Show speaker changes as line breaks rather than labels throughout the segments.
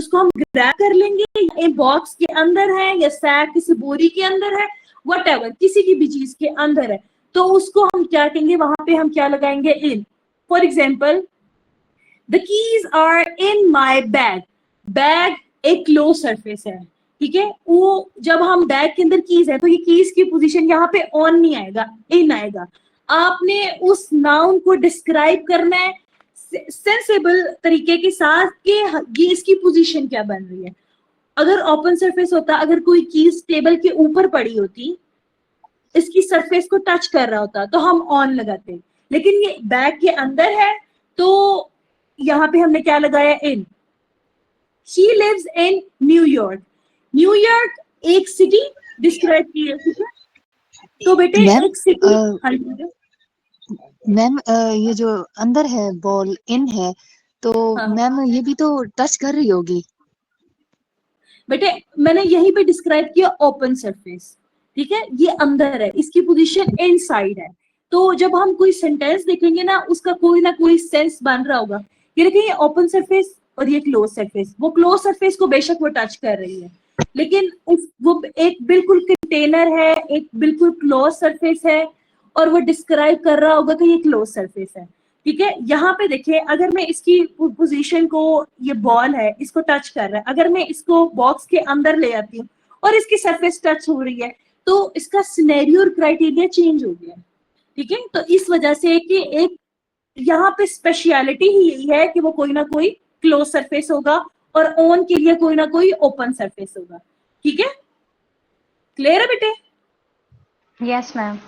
उसको हम ग्रैब कर लेंगे, एक बॉक्स के अंदर है या सैक किसी बोरी के अंदर है, व्हाटएवर किसी की भी चीज के अंदर है, तो उसको हम क्या कहेंगे, वहां पे हम क्या लगाएंगे, in. For example, the keys are in my bag. Bag एक क्लोज सरफेस है, ठीक है, वो जब हम बैग के अंदर कीज है तो ये कीज की पोजीशन यहाँ पे ऑन नहीं आएगा, इन आएगा। आपने उस नाउन को डिस्क्राइब करना है सेंसेबल तरीके के साथ कि ये इसकी पोजीशन क्या बन रही है। अगर ओपन सरफेस होता, अगर कोई कीज टेबल के ऊपर पड़ी होती, इसकी सरफेस को टच कर रहा होता, तो हम ऑन लगाते, लेकिन ये बैग के अंदर है तो यहाँ पे हमने क्या लगाया, in. She lives in New York. New York एक सिटी डिस्क्राइब की है, ठीक है, तो बेटे एक सिटी।
मैम ये जो अंदर है बॉल इन है, तो मैम ये भी तो टच कर रही होगी।
बेटे मैंने यहीं पे डिस्क्राइब किया ओपन सरफेस, ठीक है, ये अंदर है, इसकी पोजीशन इनसाइड है। तो जब हम कोई सेंटेंस देखेंगे ना, उसका कोई ना कोई सेंस बन रहा होगा। ये देखिए, ये ओपन सरफेस और ये क्लोज सरफेस, वो क्लोज सरफेस को बेशक वो टच कर रही है, लेकिन वो एक बिल्कुल कंटेनर है, एक बिल्कुल क्लोज सरफेस है, और वो डिस्क्राइब कर रहा होगा कि ये क्लोज सरफेस है, ठीक है। यहाँ पे देखिए, अगर मैं इसकी पोजीशन को, ये बॉल है, इसको टच कर रहा है, अगर मैं इसको बॉक्स के अंदर ले आती हूँ और इसकी सरफेस टच हो रही है, तो इसका सिनेरियो और क्राइटेरिया चेंज हो गया, ठीक है। तो इस वजह से कि एक यहाँ पे स्पेशलिटी ही यही है कि वो कोई ना कोई क्लोज सरफेस होगा और ऑन के लिए कोई ना कोई ओपन सरफेस होगा, ठीक है। क्लियर है बेटे?
Yes ma'am.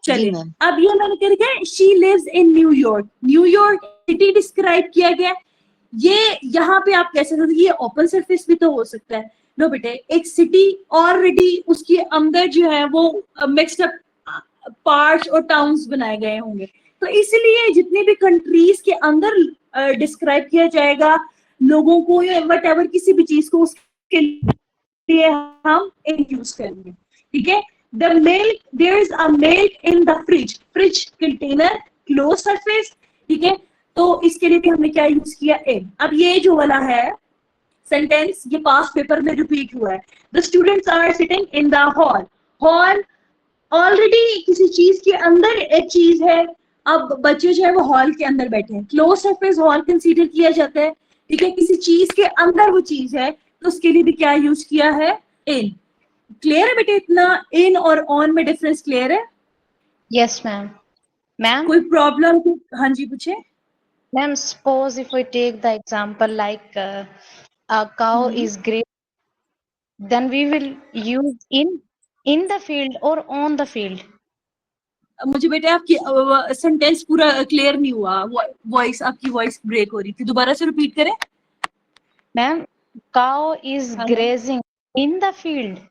चलिए, अब ये मैंने क्या लिखा है, she lives in New York. New York city describe किया गया। ये यहाँ पे आप कैसे सकते, ये ओपन सरफेस भी तो हो सकता है। नो बेटे, एक सिटी ऑलरेडी उसके अंदर जो है वो मिक्स्ड अप पार्ट्स और टाउन्स बनाए गए होंगे, तो इसलिए जितनी भी कंट्रीज के अंदर डिस्क्राइब किया जाएगा लोगों को या व्हाटएवर किसी भी चीज को, उसके लिए हम इन यूज करेंगे, ठीक है। The milk, there is a milk in the fridge. Fridge container, closed surface, ठीक है। तो इसके लिए भी हमने क्या यूज किया, in। अब ये जो वाला है सेंटेंस, ये पास्ट पेपर में रिपीट हुआ है। The students are sitting in the hall. Hall already किसी चीज के अंदर एक चीज है, अब बच्चे जो है वो हॉल के अंदर बैठे हैं, क्लोज सरफेस हॉल कंसीडर किया जाता है, ठीक है। किसी चीज के अंदर वो चीज है, तो उसके लिए भी क्या यूज किया है, इन। क्लियर है बेटे? इतना इन और ऑन में डिफरेंस क्लियर है?
Yes ma'am. मैम,
कोई प्रॉब्लम? हाँ जी, पूछे।
Ma'am, suppose if we take the example like a cow is gray, then we will use in the field or on the field.
मुझे बेटे आपकी सेंटेंस पूरा clear नहीं हुआ, वॉइस आपकी वॉइस ब्रेक हो रही थी, दोबारा से रिपीट करें।
Ma'am, cow is grazing in the field.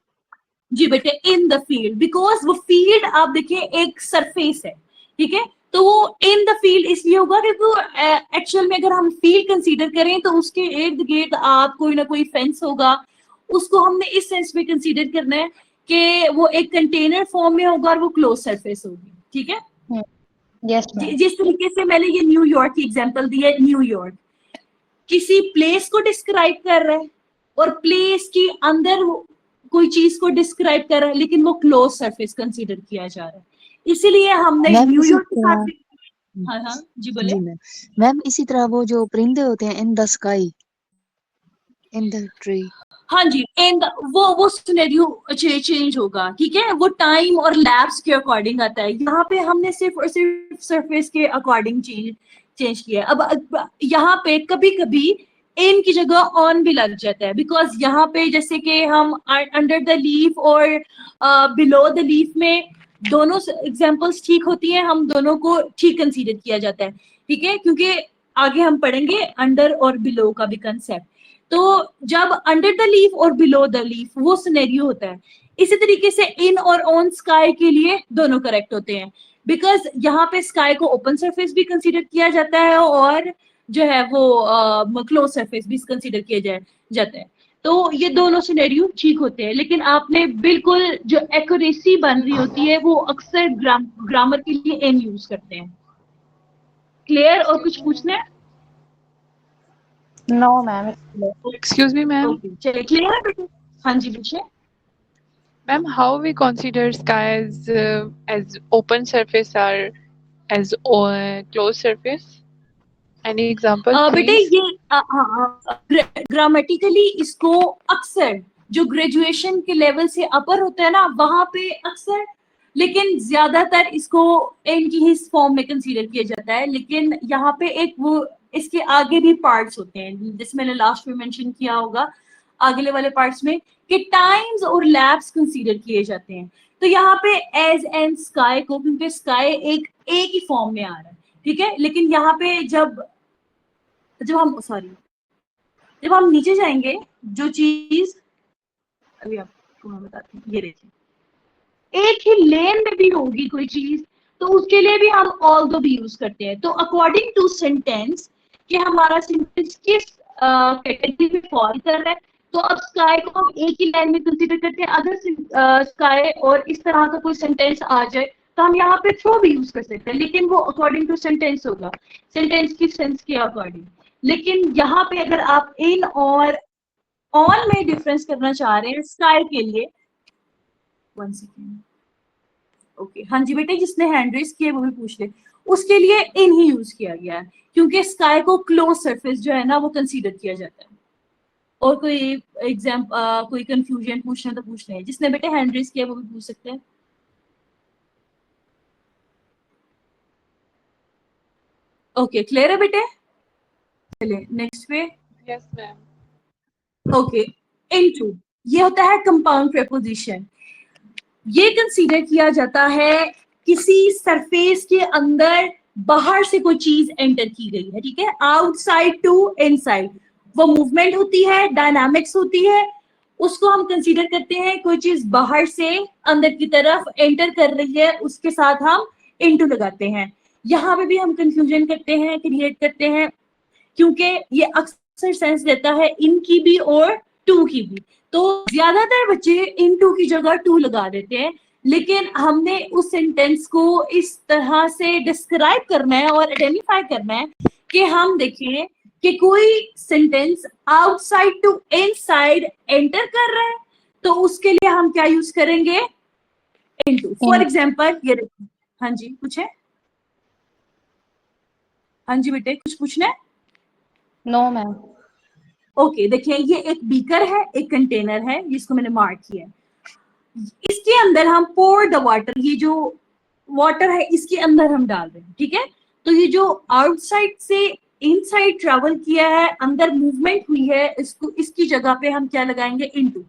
जी बेटे, इन द फील्ड, बिकॉज वो फील्ड आप देखिए एक सरफेस है, ठीक है, तो वो इन द फील्ड इसलिए होगा क्योंकि एक्चुअल में अगर हम फील्ड कंसीडर करें तो उसके इर्द गिर्द आप कोई ना कोई फेंस होगा, उसको हमने इस सेंस में कंसीडर करना है कि वो एक कंटेनर फॉर्म में होगा और वो क्लोज सरफेस होगी, ठीक है।
यस,
जिस तरीके से मैंने ये न्यूयॉर्क की एग्जांपल दी है, न्यूयॉर्क किसी प्लेस को डिस्क्राइब कर रहा है और प्लेस के अंदर कोई चीज को डिस्क्राइब कर रहा है, लेकिन वो क्लोज सरफेस कंसीडर किया जा रहा है, इसीलिए हमने न्यूयॉर्क के साथ। हाँ हाँ जी बोले।
मैम इसी तरह वो जो परिंदे होते हैं, in the sky, in the tree.
हाँ जी, एंड वो सिनेरियो चेंज होगा, ठीक है, वो टाइम और लैब्स के अकॉर्डिंग आता है। यहाँ पे हमने सिर्फ और सिर्फ सरफेस के अकॉर्डिंग चेंज किया है। अब यहाँ पे कभी कभी इन की जगह ऑन भी लग जाता है, बिकॉज यहाँ पे जैसे कि हम अंडर द लीफ और बिलो द लीफ में दोनों एग्जांपल्स ठीक होती हैं, हम दोनों को ठीक कंसीडर किया जाता है, ठीक है, क्योंकि आगे हम पढ़ेंगे अंडर और बिलो का भी कंसेप्ट। तो जब अंडर द लीफ और बिलो द लीफ वो सिनेरियो होता है, इसी तरीके से इन और ऑन स्काई के लिए दोनों करेक्ट होते हैं, बिकॉज यहाँ पे स्काई को ओपन सरफेस भी कंसीडर किया जाता है और जो है वो क्लोज सरफेस भी कंसीडर किया जाता है। तो ये दोनों सिनेरियो ठीक होते हैं, लेकिन आपने बिल्कुल जो एक्यूरेसी बन रही होती है वो अक्सर ग्रामर के लिए इन यूज करते हैं। क्लियर? और कुछ पूछना है?
No, ma'am.
Excuse me, ma'am.
Okay, चलिए क्लियर है बेटे? हाँ जी पूछिए।
Ma'am, how we consider sky as open surface or as closed surface? Any example,
बेटे
please?
ये ग्रामेटिकली इसको अक्सर जो ग्रेजुएशन के लेवल से अपर होता है ना वहां पे अक्सर, लेकिन ज्यादातर इसको एन की ही फॉर्म में कंसीडर किया जाता है। लेकिन यहाँ पे एक वो इसके आगे भी पार्ट्स होते हैं जैसे मैंने लास्ट में मेंशन किया होगा आगे वाले पार्ट्स में कि टाइम्स और लैब्स कंसीडर किए जाते हैं। तो यहाँ पे एज एंड स्काई को, क्योंकि स्काई एक ही फॉर्म में आ रहा है, ठीक है। लेकिन यहाँ पे जब हम नीचे जाएंगे, जो चीज अभी आपको मैं बताती हूँ, ये देखिए एक ही लेन में भी होगी कोई चीज तो उसके लिए भी हम ऑल्दो भी यूज करते हैं। तो अकॉर्डिंग टू सेंटेंस कि हमारा सेंटेंस किस कैटेगरी में फॉल कर रहा है, तो अब स्काई को हम एक ही लाइन में कंसीडर करते हैं। अगर स्काई और इस तरह का कोई सेंटेंस आ जाए तो हम यहाँ पे थ्रो भी यूज कर सकते हैं, लेकिन वो अकॉर्डिंग टू सेंटेंस होगा, सेंटेंस की सेंस के अकॉर्डिंग। लेकिन यहाँ पे अगर आप इन और ऑन में डिफरेंस करना चाह रहे हैं स्काई के लिए, 1 सेकेंड, ओके हाँ जी बेटे, जिसने हैंड रेज किया वो भी पूछ ले, उसके लिए इन ही यूज किया गया है क्योंकि स्काई को क्लोज सरफेस जो है ना वो कंसीडर किया जाता है। और कोई कोई कंफ्यूजन पूछना तो पूछ लें, जिसने बेटे हैंड रेज किया वो भी पूछ सकते हैं। ओके क्लियर है बेटे? चलिए नेक्स्ट पे।
Yes, ma'am.
ओके, इनटू ये होता है कंपाउंड प्रेपोजिशन। ये कंसीडर किया जाता है किसी सरफेस के अंदर बाहर से कोई चीज एंटर की गई है, ठीक है, आउटसाइड टू इनसाइड। वो मूवमेंट होती है, डायनामिक्स होती है, उसको हम कंसीडर करते हैं कोई चीज बाहर से अंदर की तरफ एंटर कर रही है, उसके साथ हम इनटू लगाते हैं। यहाँ पे भी हम कंफ्यूजन करते हैं, क्रिएट करते हैं, क्योंकि ये अक्सर सेंस देता है इन की भी और टू की भी। तो ज्यादातर बच्चे इन टू की जगह टू लगा देते हैं, लेकिन हमने उस सेंटेंस को इस तरह से डिस्क्राइब करना है और आइडेंटिफाई करना है कि हम देखें कि कोई sentence outside to inside enter कर रहा है, तो उसके लिए हम क्या यूज करेंगे? इनटू। फॉर एग्जांपल ये देखिए, हाँ जी कुछ है? हाँ जी बेटे कुछ पूछना है?
No, ma'am.
ओके देखिए, ये एक बीकर है, एक कंटेनर है जिसको मैंने मार्क किया है। इसके अंदर हम पोर द वाटर, ये जो वाटर है इसके अंदर हम डाल रहे हैं, ठीक है। तो ये जो आउटसाइड से इनसाइड ट्रेवल किया है, अंदर मूवमेंट हुई है, इसको इसकी जगह पे हम क्या लगाएंगे? Into.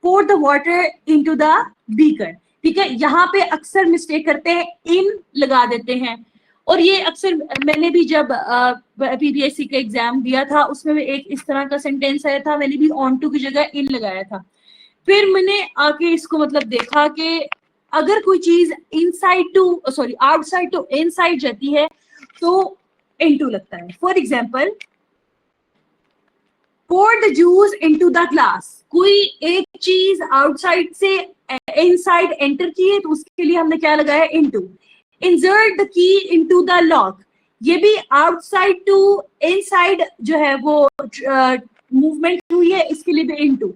Pour the water into the beaker, ठीक है। यहाँ पे अक्सर मिस्टेक करते हैं, इन लगा देते हैं। और ये अक्सर मैंने भी जब पीपीएससी का एग्जाम दिया था उसमें भी एक इस तरह का सेंटेंस आया था, मैंने भी ऑन टू की जगह इन लगाया था। फिर मैंने आके इसको मतलब देखा कि अगर कोई चीज inside to sorry outside to inside जाती है तो इनटू लगता है। For example, pour the juice into the glass, कोई एक चीज आउटसाइड से इनसाइड एंटर की है तो उसके लिए हमने क्या लगाया? Into. insert the key into the lock, ये भी आउटसाइड टू इनसाइड जो है वो मूवमेंट हुई है, इसके लिए भी into.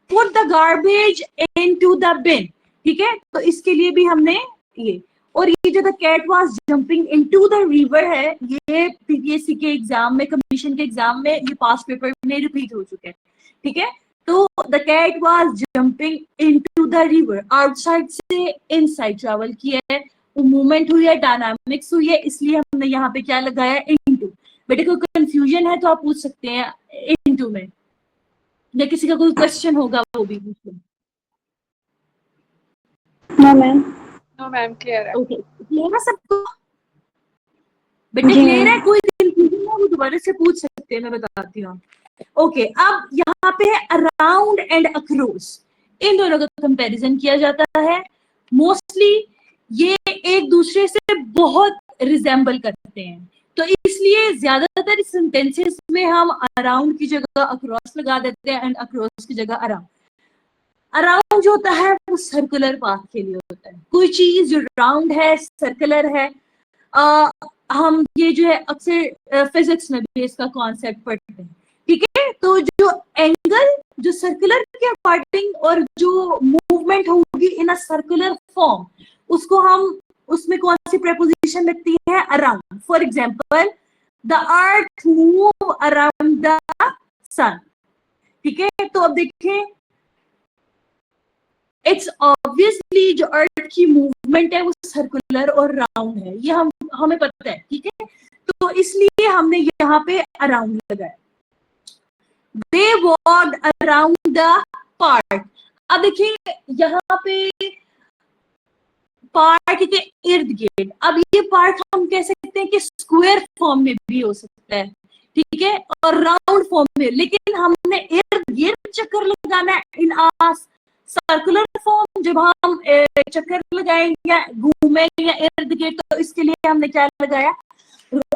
put the garbage into the bin, ठीक है, तो इसके लिए भी हमने ये। और ये जो the cat was jumping into the river है, ये पीपीएससी के एग्जाम में, कमीशन के एग्जाम में ये पास पेपर में रिपीट हो चुके हैं, ठीक है। तो the cat was jumping into the river, outside से इनसाइड ट्रैवल किया है, मूवमेंट हुई है, डायनामिक्स हुई है, इसलिए हमने यहाँ पे क्या लगाया? इनटू। बेटे कोई कंफ्यूजन है तो आप पूछ सकते हैं इनटू में, या किसी का कोई क्वेश्चन होगा वो भी पूछ लें।
No, ma'am.
No, ma'am, clear है।
ओके क्लियर है सबको? बेटे क्लियर है? कोई कंफ्यूजन है वो दोबारा से पूछ सकते हैं, मैं बताती हूँ। ओके अब यहाँ पे है अराउंड एंड अक्रॉस, इन दोनों का कंपैरिजन किया जाता है। मोस्टली ये एक दूसरे से बहुत रिजेंबल करते हैं, तो इसलिए ज्यादातर सेंटेंसेस में हम अराउंड की जगह अक्रॉस लगा देते हैं एंड अक्रॉस की जगह अराउंड। अराउंड जो होता है वो सर्कुलर पाथ के लिए होता है, कोई चीज जो राउंड है, सर्कुलर है। हम ये जो है अक्सर फिजिक्स में भी इसका कॉन्सेप्ट पढ़ते हैं, ठीक है, तो जो एंगल जो सर्कुलर के अकॉर्डिंग और जो मूवमेंट होगी इन अ सर्कुलर फॉर्म, उसको हम उसमें कौन सी प्रेपोजिशन लगती है? Around. For example, the earth move around the sun. ठीक है, तो अब देखें, इट्स ऑब्वियसली जो अर्थ की मूवमेंट है वो सर्कुलर और राउंड है, ये हमें पता है. ठीक है, तो इसलिए हमने यहाँ पे अराउंड लगाया. They walked around the park. अब देखिए यहाँ पे पार्क के इर्द गिर्द, अब ये पार्क हम कह सकते हैं कि स्क्वायर फॉर्म में भी हो सकता है, ठीक है, और राउंड फॉर्म में, लेकिन हमने इर्द गिर्द चक्कर लगाना है इन सर्कुलर फॉर्म. जब हम चक्कर लगाएंगे या घूमेंगे या इर्द गिर्द, तो इसके लिए हमने क्या लगाया?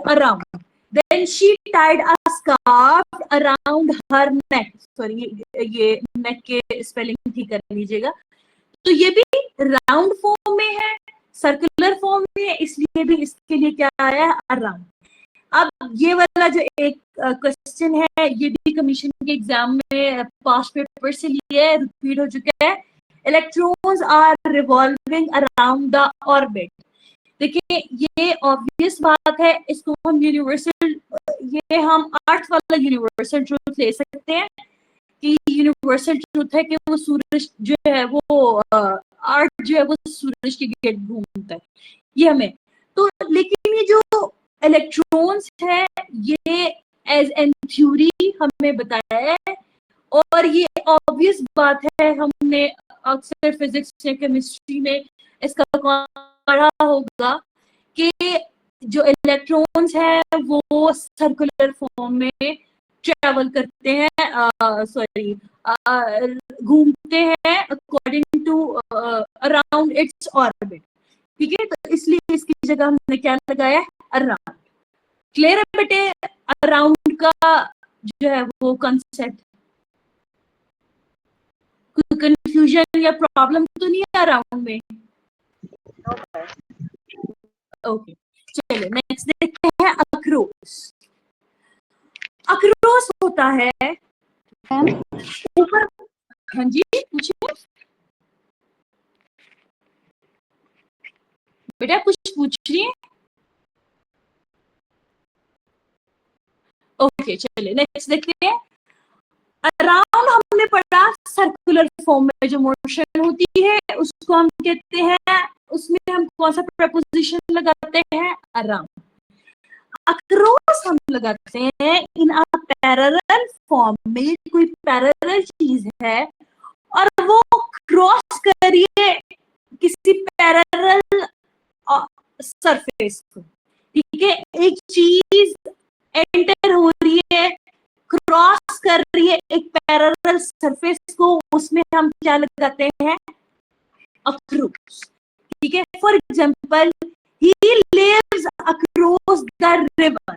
Around. Then she tied a scarf around her neck. Sorry, ये neck के स्पेलिंग ठीक कर लीजिएगा. तो ये भी राउंड फॉर्म में है, सर्कुलर फॉर्म में है, इसलिए भी इसके लिए क्या आया है? अराउंड. अब ये वाला जो एक क्वेश्चन है, ये भी कमीशन के एग्जाम में पास्ट पेपर से लिया है, रिपीट हो चुका है. Electrons are revolving around the orbit. देखिए ये ऑब्वियस बात है, इसको हम यूनिवर्सल, ये हम अर्थ वाला यूनिवर्सल ट्रूथ ले सकते हैं कि यूनिवर्सल ट्रूथ है कि वो सूरज जो है वो अर्थ जो है वो सूरज के गिर्द घूमता है, ये हमें तो. लेकिन ये जो इलेक्ट्रॉन्स है ये एज एन थ्योरी हमें बताया है, और ये ऑब्वियस बात है, हमने अक्सर फिजिक्स या केमिस्ट्री में इसका पढ़ा होगा कि जो इलेक्ट्रॉन्स हैं वो सर्कुलर फॉर्म में ट्रेवल करते हैं, सॉरी घूमते हैं according to around its orbit. ठीक है, तो इसलिए इसकी जगह हमने क्या लगाया? अराउंड. क्लियर है बेटे अराउंड का जो है वो कंसेप्ट? कोई कंफ्यूजन या प्रॉब्लम तो नहीं है अराउंड में? ओके, चलिए नेक्स्ट देखते हैं अक्रोस. अक्रोस होता है ऊपर. हाँ जी पूछिए बेटा, कुछ पूछ रही है? ओके चलिए नेक्स्ट देखते हैं. अराउंड हमने पढ़ा सर्कुलर फॉर्म में जो मोशन होती है उसको हम कहते हैं, उसमें हम कौन सा प्रपोजिशन लगाते हैं? अराउंड. अक्रॉस हम लगाते हैं इन अ पैरेलल फॉर्म में, कोई पैरेलल चीज है और वो क्रॉस करिए किसी पैरेलल सरफेस को. ठीक है, एक चीज एंटर हो रही है, क्रॉस कर रही है एक पैरेलल सरफेस को, उसमें हम क्या लगाते हैं? अक्रॉस. ठीक है, for example he lives across the river.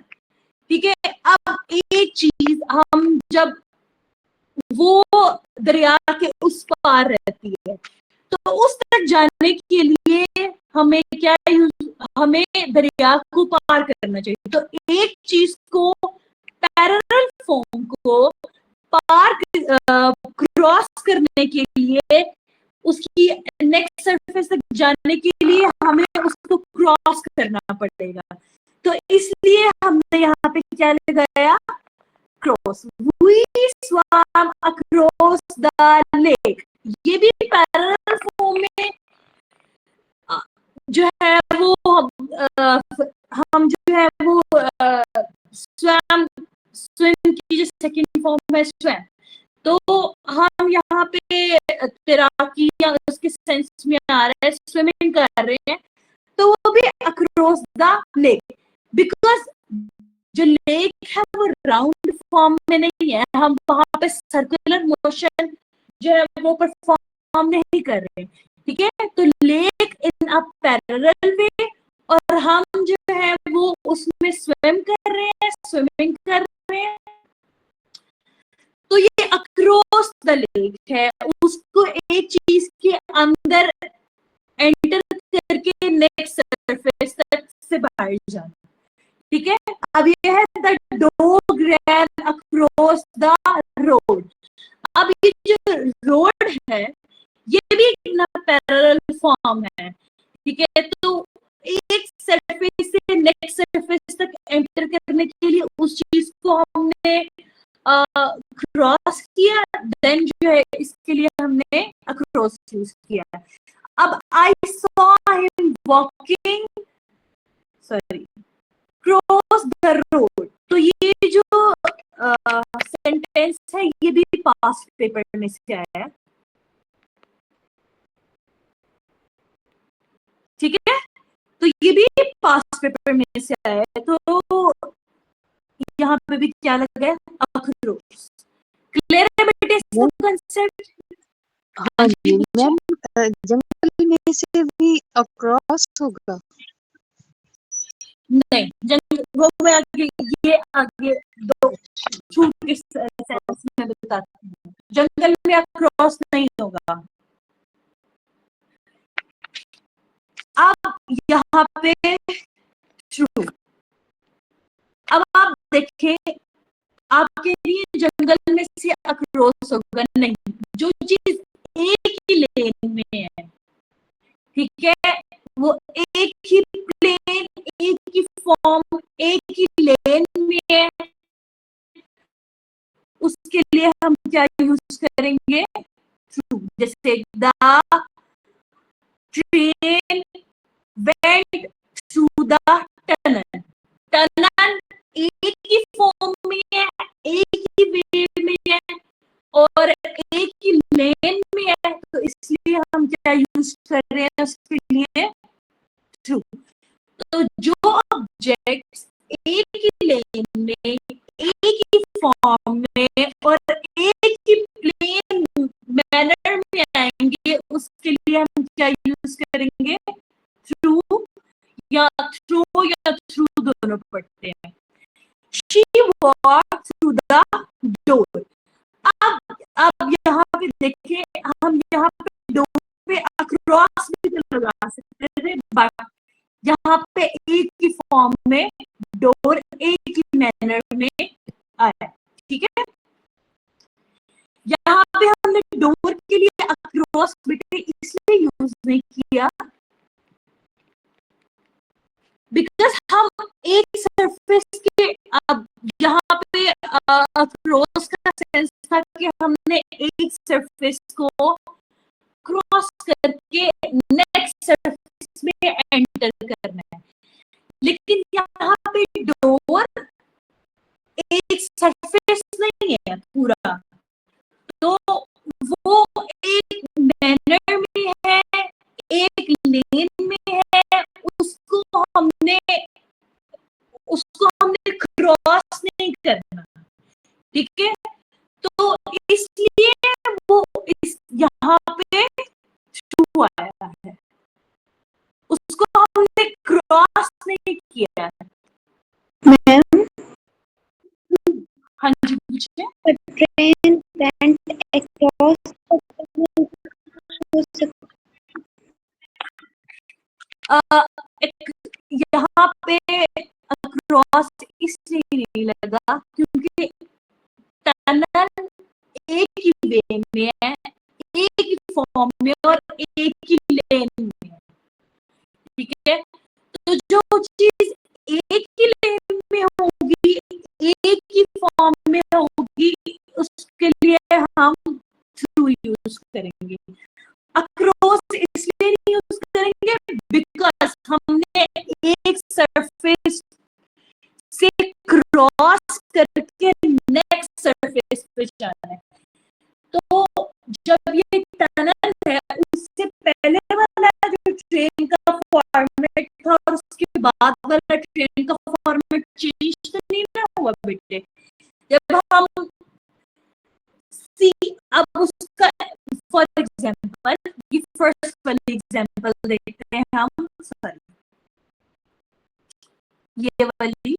ठीक है, अब एक चीज हम जब वो दरिया के उस पार रहती है तो उस तक जाने के लिए हमें क्या हमें दरिया को पार करना चाहिए. तो एक चीज को पैरेलल फॉर्म को पार क्रॉस करने के लिए, उसकी नेक्स्ट सरफेस तक जाने के लिए हमें उसको क्रॉस करना पड़ेगा. तो इसलिए हमने यहाँ पे क्या लगाया? Cross. We swam across the lake. ये भी पैरेलल फॉर्म में जो है वो हम जो है वो swim की जो सेकंड फॉर्म है swam, तो हम यहाँ पे तैराकी या उसके सेंस में आ रहा है स्विमिंग कर रहे हैं, तो वो भी अक्रॉस द लेक. बिकॉज जो लेक है वो राउंड फॉर्म में नहीं है, हम वहां पे सर्कुलर मोशन जो है वो परफॉर्म नहीं कर रहे हैं. ठीक है, तो लेक इन अ पैरेलल वे और हम जो है वो उसमें स्विम कर रहे हैं, स्विमिंग कर रहे हैं, तो ये अक्रॉस द लेक है. उसको एक चीज के अंदर एंटर करके नेक्स्ट सरफेस तक से बाहर जाना. ठीक है, अब ये है the dog ran across the road. अब ये जो रोड है ये भी एक पैरेलल फॉर्म है, ठीक है। तो एक सरफेस से नेक्स्ट सरफेस तक एंटर करने के लिए उस चीज को हमने क्रॉस किया, देन जो है इसके लिए हमने अक्रॉस यूज किया। अब I saw him walking sorry cross the road, तो ये जो सेंटेंस है ये भी पास्ट पेपर में से आया है, ठीक है। तो ये भी पास्ट पेपर में से आया है, तो यहाँ पे भी क्या लगा है, अक्रॉस। क्लियर है बेटे इसका कंसेप्ट?
हाँ जी मैम, जंगल में से भी अक्रॉस होगा?
नहीं, जंगल वो मैं आगे ये आगे दो छूट के सेंस में बताती हूँ, जंगल में अक्रॉस नहीं होगा। अब यहाँ पे ट्रू, अब आप देखें आपके लिए जंगल में से अक्रॉस होगा नहीं, जो चीज एक ही लेन में है, ठीक है, वो एक ही प्लेन, एक ही फॉर्म, एक ही लेन में है, उसके लिए हम क्या यूज करेंगे, ट्रू। जैसे the train went through the tunnel, tunnel एक ही फॉर्म में है, एक ही वे में है और एक ही लेन में है, तो इसलिए हम क्या यूज कर रहे हैं उसके लिए, ट्रू। तो जो ऑब्जेक्ट्स एक ही लेन में, एक ही फॉर्म में और एक ही प्लेन मैनर में आएंगे उसके लिए हम क्या यूज करेंगे, थ्रू या थ्रू या थ्रू दोनों पढ़ते हैं। She walked through the door। अब यहाँ पे देखिए, हम यहाँ पे डोर पे अक्रॉस भी तो लगा सकते थे, बट यहाँ पे एक ही फॉर्म में डोर एक ही मैनर में आया, ठीक है। यहाँ पे हमने डोर के लिए अक्रॉस बेटे इसलिए यूज नहीं किया बिकॉज हम एक सरफेस के, अब यहाँ पे अक्रॉस का सेंस था कि हमने एक सरफेस को क्रॉस करके नेक्स्ट सरफेस में एंटर करना है, लेकिन यहाँ पे डोर एक सरफेस नहीं है पूरा, तो वो एक मैनर में है, एक लेन में है, उसको हमने क्रॉस नहीं करना, ठीक है। तो इसलिए वो इस यहाँ पे ट्रू आया है, उसको हमने क्रॉस नहीं किया है।
मैम
हाँ जी पूछिए।
ट्रेन वेंट अक्रॉस,
यहाँ पे अक्रॉस इसलिए नहीं लगा क्योंकि टनल एक ही वे में है, एक ही फॉर्म में और एक ही लेन में है, ठीक है। तो जो चीज एक ही लेन में होगी, एक ही फॉर्म में होगी, उसके लिए हम थ्रू यूज करेंगे। अक्रॉस इसलिए नहीं यूज करेंगे बिकॉज हमने एक सरफेस से क्रॉस करके नेक्स्ट सरफेस पे जाना है। तो जब ये टनल है उससे पहले वाला जो ट्रेन का फॉर्मेट था और उसके बाद वाला ट्रेन का फॉर्मेट चेंज तो नहीं ना हुआ बेटे। जब हम अब उसका फॉर एग्जांपल ये फर्स्ट वाली एग्जांपल देखते हैं हम, सॉरी ये वाली,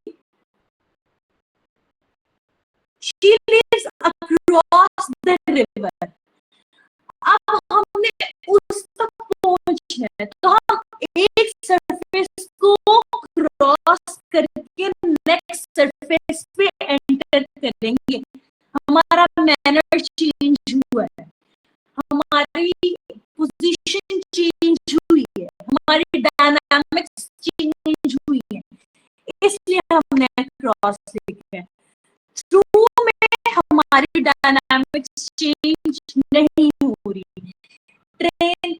she lives across the river। अब हमने उस तक पहुंचना है तो हम एक सरफेस को क्रॉस करके हमारी पोजीशन चेंज हुई है, हमारी डायनामिक्स चेंज हुई है, इसलिए हमने क्रॉस लिखा है। थ्रू में हमारी डायनामिक्स चेंज नहीं हो रही। ट्रेन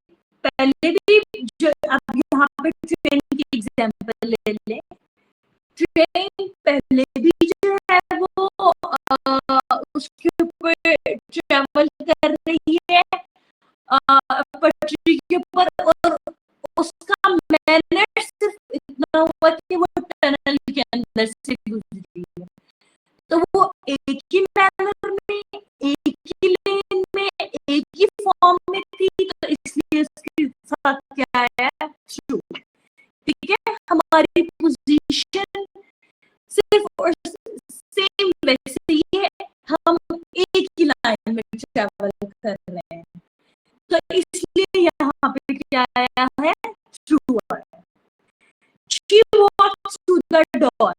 पहले भी, जो अब यहाँ पे ट्रेन की एग्जांपल ले लें, ट्रेन पहले भी जो है वो उसके ऊपर ट्रेवल कर रही है पटरी के ऊपर, और उसका मैनर सिर्फ इतना हुआ कि वो टनल के अंदर से गुजरी है, तो वो एक ही मैनर में, एक ही लेन में, एक ही फॉर्म में थी, तो इसलिए उसके साथ क्या आया, थ्रू। ठीक है, हमारी पोजीशन सिर्फ और सेम वैसे ही है, हम एक ही लाइन में ट्रैवल कर रहे हैं, तो इसलिए यहाँ पे क्या आया है, थ्रू आया। She walked through the door.